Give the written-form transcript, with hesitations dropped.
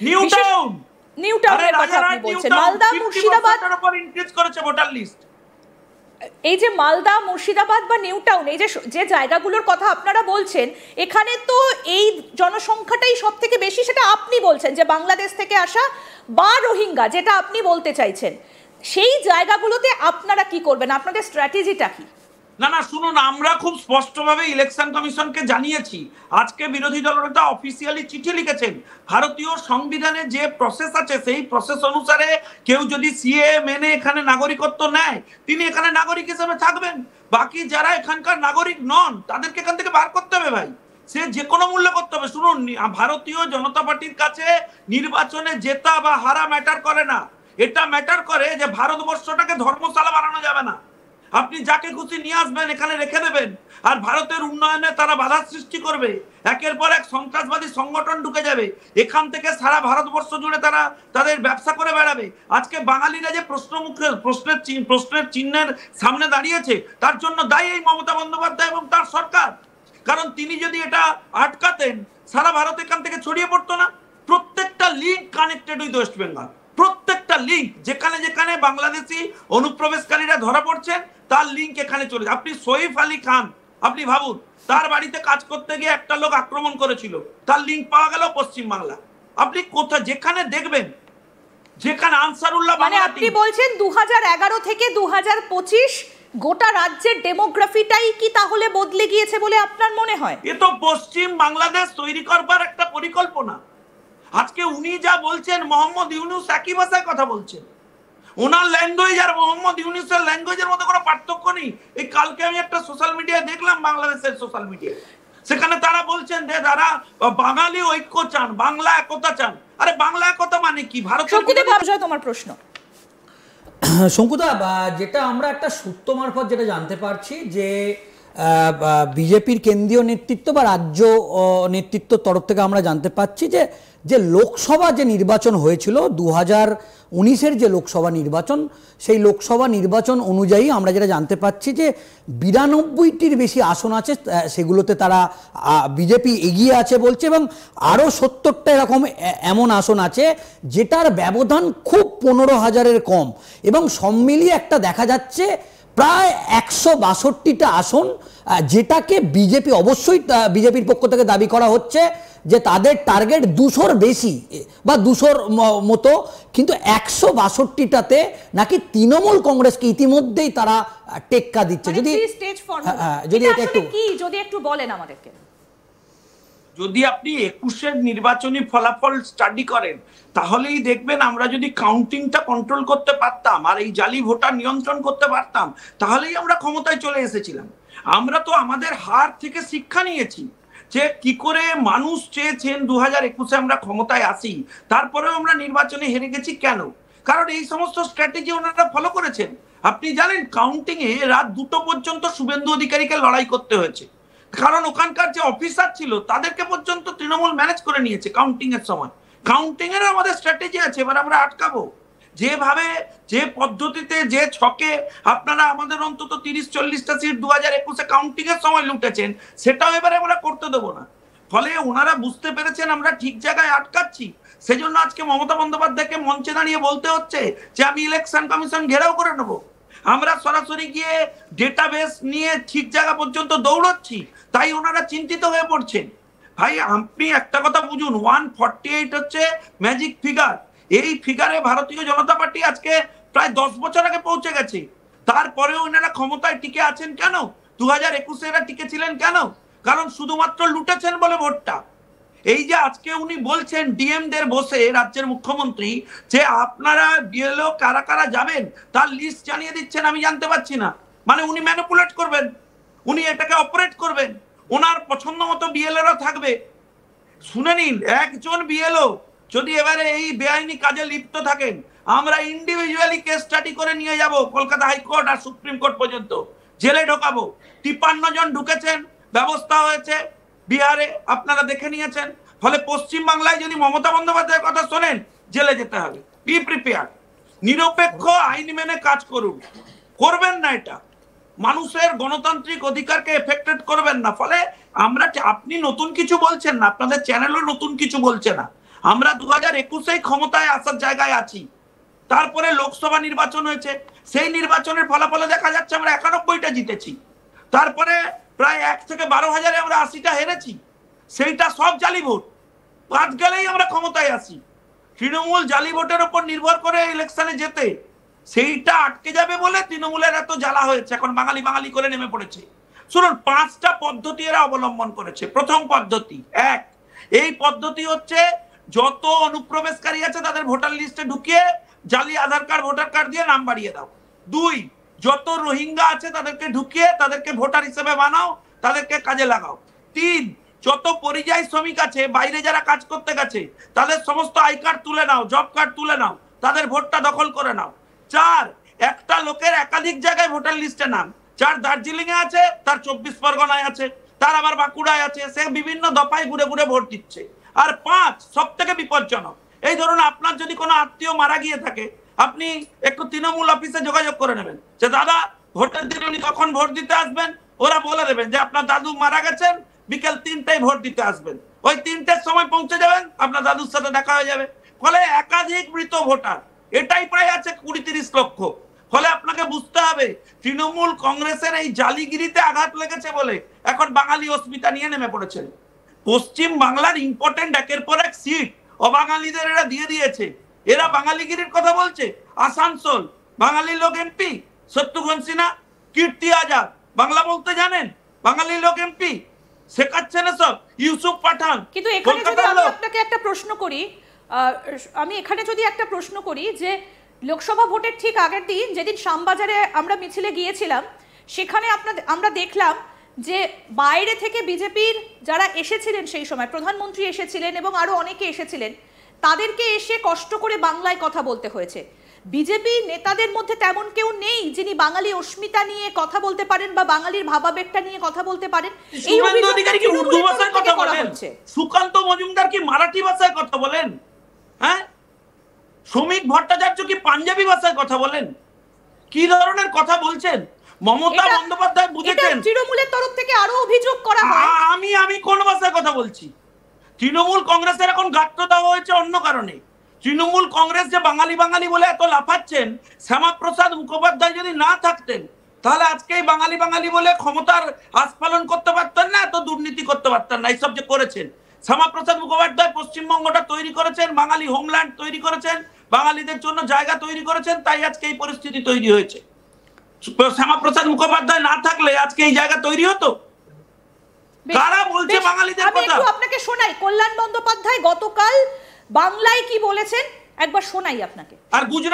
New town, new টাউনের কথা আপনি বলছেন, মালদা মুর্শিদাবাদ উপর ইনক্রিজ করেছে ভোটার লিস্ট। এই যে মালদা মুর্শিদাবাদ বা নিউ টাউন, এই যে জায়গাগুলোর কথা আপনারা বলছেন, এখানে তো এই জনসংখ্যাটাই সব থেকে বেশি, সেটা আপনি বলছেন যে বাংলাদেশ থেকে আসা বা রোহিঙ্গা, যেটা আপনি বলতে চাইছেন, সেই জায়গাগুলোতে আপনারা কি করবেন, আপনাদের স্ট্র্যাটেজিটা কি? না না শুনুন, আমরা খুব স্পষ্টভাবে ইলেকশন কমিশনকে জানিয়েছি। আজকে বিরোধী দলনেতা অফিসিয়ালি চিঠি লিখেছেন, ভারতীয় সংবিধানে যে প্রসেস আছে সেই প্রসেস অনুসারে কেউ যদি সিএ মেনে এখানে নাগরিকত্ব নেয়, তিনি এখানে নাগরিক হিসেবে থাকবেন। বাকি যারা এখানকার নাগরিক নন তাদেরকে এখান থেকে বার করতে হবে ভাই, সে যে কোনো মূল্য করতে হবে। শুনুন, ভারতীয় জনতা পার্টির কাছে নির্বাচনে জেতা বা হারা ম্যাটার করে না, এটা ম্যাটার করে যে ভারতবর্ষটাকে ধর্মশালা বানানো যাবে না। আপনি যাকে খুশি নিয়ে আসবেন, এখানে রেখে দেবেন, আর ভারতের উন্নয়নে তারা বাধা সৃষ্টি করবে। একের পর এক সন্ত্রাসবাদী সংগঠন ঢুকে যাবে, এখান থেকে সারা ভারতবর্ষ জুড়ে তারা তাদের ব্যবসা করে বেড়াবে। আজকে বাঙালিরা যে প্রশ্নের চিহ্নের সামনে দাঁড়িয়েছে, তার জন্য দায়ী এই মমতা বন্দ্যোপাধ্যায় এবং তার সরকার। কারণ তিনি যদি এটা আটকাতেন, সারা ভারত এখান থেকে ছড়িয়ে পড়তো না। প্রত্যেকটা link connected with West Bengal, প্রত্যেকটা লিঙ্ক, যেখানে যেখানে বাংলাদেশি অনুপ্রবেশকারীরা ধরা পড়ছেন তার লিঙ্ক এখানে চলে। আপনি সইফ আলী খান, আপনি ভাবুন, তার বাড়িতে কাজ করতে গিয়ে একটা লোক আক্রমণ করেছিল, তার লিঙ্ক পাওয়া গেল পশ্চিম বাংলা। আপনি কোথায় যেখানে দেখবেন, যেখানে আনসারুল্লাহ, মানে আপনি বলছেন 2011 থেকে 2025 গোটা রাজ্যের ডেমোগ্রাফিটাই কি তাহলে বদলে গিয়েছে বলে আপনার মনে হয়? এ তো পশ্চিম বাংলাদেশ তৈরি করবার একটা পরিকল্পনা। আজকে উনি যা বলছেন, মোহাম্মদ ইউনূস একই ভাষায় কথা বলছেন, ওনার ল্যাঙ্গুয়েজ আর মোহাম্মদ ইউনূসের ল্যাঙ্গুয়েজের মধ্যে কোনো পার্থক্য নেই। এই কালকে আমি একটা সোশ্যাল মিডিয়ায় দেখলাম, বাংলাদেশের সোশ্যাল মিডিয়ায়, সেখানে তারা বলছেন যে তারা বাঙালি ঐক্য চান, বাংলা একতা চান। আরে বাংলা একতা মানে কি? ভারত। তোমার প্রশ্ন শঙ্কুদা, যেটা আমরা একটা সূত্র মারফত যেটা জানতে পারছি যে বিজেপির কেন্দ্রীয় নেতৃত্ব বা রাজ্য নেতৃত্বর তরফ থেকে আমরা জানতে পাচ্ছি যে লোকসভা যে নির্বাচন হয়েছিল 2019-এর যে লোকসভা নির্বাচন, সেই লোকসভা নির্বাচন অনুযায়ী আমরা যেটা জানতে পাচ্ছি যে 92টির বেশি আসন আছে, সেগুলোতে তারা বিজেপি এগিয়ে আছে বলছে, এবং আরও 70টা এরকম এমন আসন আছে যেটার ব্যবধান খুব 15,000-এর কম, এবং সব মিলিয়ে একটা দেখা যাচ্ছে প্রায় 162টা আসন, যেটাকে বিজেপি অবশ্যই বিজেপির পক্ষ থেকে দাবি করা হচ্ছে যে তাদের টার্গেট 200-র বেশি বা 200-র মতো, কিন্তু 162টাতে নাকি তৃণমূল কংগ্রেসকে ইতিমধ্যেই তারা টেক্কা দিচ্ছে। যদি একটু বলেন আমাদেরকে। যদি আপনি 21-এর নির্বাচনী ফলাফল স্টাডি করেন, তাহলেই দেখবেন আমরা যদি কাউন্টিংটা কন্ট্রোল করতে পারতাম আর এই জালি ভোটার নিয়ন্ত্রণ করতে পারতাম, তাহলেই আমরা ক্ষমতায় চলে এসেছিলাম। আমরা তো আমাদের হার থেকে শিক্ষা নিয়েছি যে কি করে মানুষ চেয়েছেন 2021-এ আমরা ক্ষমতায় আসি, তারপরেও আমরা নির্বাচনে হেরে গেছি কেন? কারণ এই সমস্ত স্ট্র্যাটেজি ওনারা ফলো করেছেন। আপনি জানেন, কাউন্টিং এ রাত 2টো পর্যন্ত শুভেন্দু অধিকারীকে লড়াই করতে হয়েছে, কারণ ওখানকার যে অফিসার ছিল তাদেরকে পর্যন্ত তৃণমূল ম্যানেজ করে নিয়েছে কাউন্টিং এর সময়। কাউন্টিং এর আমাদের স্ট্র্যাটেজি আছে, এবার আমরা আটকাবো। যেভাবে, যে পদ্ধতিতে, যে ছকে আপনারা আমাদের অন্তত 30-40টা সিট 2021-এ কাউন্টিং এর সময় লুটেছেন, সেটাও এবারে আমরা করতে দেবো না। ফলে ওনারা বুঝতে পেরেছেন আমরা ঠিক জায়গায় আটকাচ্ছি। সেজন্য আজকে মমতা বন্দ্যোপাধ্যায়কে মঞ্চে দাঁড়িয়ে বলতে হচ্ছে যে আমি ইলেকশন কমিশন ঘেরাও করে নেবো। আমরা সরাসরি গিয়ে ডেটাবেস নিয়ে ঠিক জায়গা পর্যন্ত দৌড়চ্ছি, তাই ওনারা চিন্তিত হয়ে পড়ছেন। ভাই আপনি একটা কথা বুঝুন, 148 হচ্ছে ম্যাজিক ফিগার। এই ফিগারে ভারতীয় জনতা পার্টি আজকে প্রায় 10 বছর আগে পৌঁছে গেছে। তারপরেও ওনারা ক্ষমতায় টিকে আছেন কেন? 2021-এ এরা টিকে ছিলেন কেন? কারণ শুধুমাত্র লুটেছেন বলে ভোটটা। এই যে আজকে উনি বলছেন ডিএমদের বসে, রাজ্যের মুখ্যমন্ত্রী, যে আপনারা বিএলও কারা কারা যাবেন তার লিস্ট জানিয়ে দিচ্ছেন, আমি জানতে পারছি না। মানে উনি ম্যানিপুলেট করবেন, উনি এটাকে অপারেট করবেন, ওনার পছন্দ মতো বিএলওরা থাকবে। শুনে নিন, একজন বিএলও যদি এবারে এই বেআইনি কাজে লিপ্ত থাকেন, আমরা ইন্ডিভিজুয়ালি কেস স্টাডি করে নিয়ে যাব কলকাতা হাইকোর্ট আর সুপ্রিম কোর্ট পর্যন্ত, জেলে ঢোকাবো। 53 জন ঢুকেছেন, ব্যবস্থা হয়েছে বিহারে, আপনারা দেখে নিয়েছেন। ফলে পশ্চিম বাংলায় যদি মমতা বন্দ্যোপাধ্যায়ের কথা শোনেন, জেলে যেতে হবে। বি প্রিপেয়ার, নিরপেক্ষ আইন মেনে কাজ করুন, করবেন না এটা মানুষের গণতান্ত্রিক অধিকারকে এফেক্টেড করবেন না। ফলে আমরা, আপনি নতুন কিছু বলছেন না, আপনাদের চ্যানেলও নতুন কিছু বলছে না। আমরা 2021 ক্ষমতায় আসার জায়গায় আছি, তারপরে লোকসভা নির্বাচন হয়েছে, সেই নির্বাচনের ফলাফলে দেখা যাচ্ছে আমরা 91টা জিতেছি, তারপরে প্রায় 1 থেকে 12,000 আমরা 80টা হেরেছি, সেইটা সব জালি ভোট। বাদ গেলেই আমরা ক্ষমতায় আসি। তৃণমূল জালি ভোটের উপর নির্ভর করে ইলেকশনে যেতে, সেইটা আটকে যাবে বলে তৃণমূলের এত জ্বালা হয়েছে, এখন বাঙালি বাঙালি করে নেমে পড়েছে। শুনুন, 5টা পদ্ধতি এরা অবলম্বন করেছে। প্রথম পদ্ধতি, এই পদ্ধতি হচ্ছে যত অনুপ্রবেশকারী আছে তাদের ভোটার লিস্টে ঢুকিয়ে জালি আধার কার্ড ভোটার কার্ড দিয়ে নাম বাড়িয়ে দাও। 2, যত রোহিঙ্গা আছে তাদেরকে ঢুকিয়ে তাদেরকে ভোটার হিসেবে বানাও, তাদেরকে কাজে লাগাও। 3, যত পরিযায়ী শ্রমিক আছে বাইরে যারা কাজ করতে গেছে তাদের সমস্ত আই কার্ড তুলে নাও, জব কার্ড তুলে নাও, তাদের ভোটটা দখল করে নাও। 4, একটা লোকের একাধিক জায়গায় ভোটার লিস্টে নাম, যার দার্জিলিং এ আছে, তার 24 পরগনায় আছে, তার আবার বাঁকুড়ায় আছে, সে বিভিন্ন দফায় ঘুরে ঘুরে ভোট দিচ্ছে। আর 5, সব থেকে বিপজ্জনক, এই ধরুন আপনার যদি কোনো আত্মীয় মারা গিয়ে থাকে, আপনি একটু তৃণমূল অফিসে যোগাযোগ করে নেবেন যে দাদা ভোটের দিন উনি কখন ভোট দিতে আসবেন, ওরা বলে দেবেন যে আপনার দাদু মারা গেছেন, বিকেল 3টায় ভোট দিতে আসবেন। ওই 3টের সময় পৌঁছে যাবেন, আপনার দাদুর সাথে দেখা হয়ে যাবে। ফলে একাধিক মৃত ভোটার, এটাই প্রায় আছে 20-30 লক্ষ। ফলে আপনাকে বুঝতে হবে তৃণমূল কংগ্রেসের এই জালিগিরিতে আঘাত লেগেছে বলে এখন বাঙালি অস্মিতা নিয়ে নেমে পড়েছেন। পশ্চিম বাংলার ইম্পর্টেন্ট একের পর এক সিট অবাঙালিদের এরা দিয়ে দিয়েছে। এরা বাঙালিগিরির কথা বলছে। আসানসোল বাঙালি লোক এমপি শত্রুঘ্ন সিনহা, কীর্তি আজাদ বাংলা বলতে জানেন, বাঙালি লোক এমপি শেখাচ্ছেন সব, ইউসুফ পাঠান। কিন্তু এখানে যদি আমি আপনাকে একটা প্রশ্ন করি, যে লোকসভা ভোটের ঠিক আগের দিন যেদিন শ্যামবাজারে আমরা মিছিলে গিয়েছিলাম, সেখানে আমরা দেখলাম যে বাইরে থেকে বিজেপির যারা এসেছিলেন, সেই সময় প্রধানমন্ত্রী এসেছিলেন এবং আরো অনেকে এসেছিলেন, তাদেরকে এসে কষ্ট করে বাংলায় কথা বলতে হয়েছে। বিজেপি নেতাদের মধ্যে তেমন কেউ নেই যিনি বাঙালি অস্মিতা নিয়ে কথা বলতে পারেন বা বাঙালির ভাবাবেগটা নিয়ে কথা বলতে পারেন। এই অধিকারী কি উর্দু ভাষায় কথা বলেন? সুকান্ত মজুমদার কি মারাঠি ভাষায় কথা বলেন? হ্যাঁ, শ্রমিক ভট্টাচার্য কি পাঞ্জাবি ভাষায় কথা বলেন? কি ধরনের কথা বলছেন? মমতা বন্দ্যোপাধ্যায় বুঝেছেন। তৃণমূলের তরফ থেকে আরো অভিযোগ করা হয়। আমি কোন ভাষায় কথা বলছি? তৃণমূল কংগ্রেসের এখন গাত্র দেওয়া হয়েছে অন্য কারণে। তৃণমূল কংগ্রেস যে বাঙালি বাঙালি বলে এত লাফাচ্ছেন, শ্যামাপ্রসাদ মুখোপাধ্যায় যদি না থাকতেন তাহলে আজকে এই বাঙালি বাঙালি বলে ক্ষমতার আস্ফালন করতে পারতেন না, এত দুর্নীতি করতে পারতেন না। এইসব যে করেছেন শ্যামাপ্রসাদ মুখোপাধ্যায়, পশ্চিমবঙ্গটা তৈরি করেছেন, বাঙালি হোমল্যান্ড তৈরি করেছেন, বাঙালিদের জন্য জায়গা তৈরি করেছেন, তাই আজকে এই পরিস্থিতি তৈরি হয়েছে। শ্যামাপ্রসাদ মুখোপাধ্যায় না থাকলে আজকে এই জায়গা তৈরি হতো? কারা বলছে বাঙালিদের কথা? আমি একটু আপনাকে শোনাই, কল্যাণ বন্দ্যোপাধ্যায় গতকাল বাংলায় কি বলেছেন একবার শোনাই আপনাকে। আর গুজরাট